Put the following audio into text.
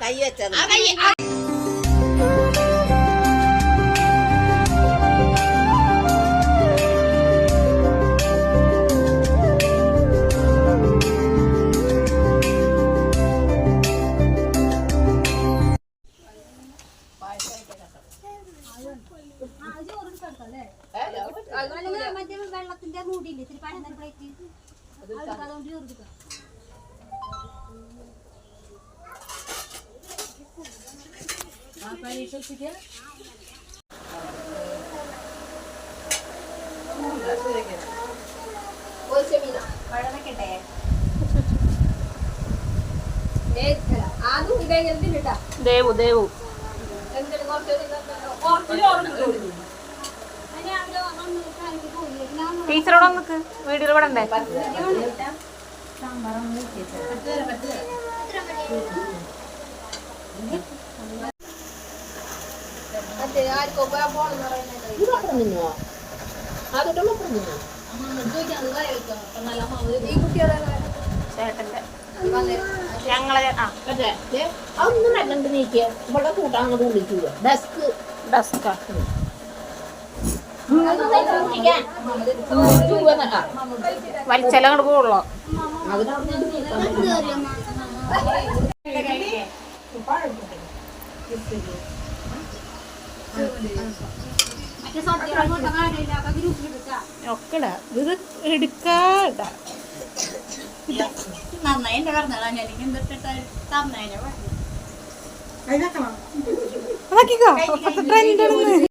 കൈ വെച്ചത് വെള്ളത്തിന്റെ മൂടിയില്ലേ ഇത്തിരി പഴം പ്ലേറ്റ് അതുകൊണ്ട് ചെറുതുക ദേവു ദേവു ടീച്ചറോട് നിക്ക് വീഡിയോയിൽ വിടണ്ടേ ചേട്ടന്റെ ഞങ്ങളെ അതൊന്നും രണ്ടു നീക്കിയ ഇവിടെ കൂട്ടാൻ അങ്ങോട്ട് വിളിക്കുക ഡെസ്ക് ഡസ്കാ വലിച്ചാലും അങ്ങോട്ട് പോകുള്ളോ ഒക്കെടാ ഇത് എടുക്കാടാ നന്നായി എന്റെ പറഞ്ഞാൽ എന്തിട്ടാ അതാക്കിക്കോ ട്രെൻഡ്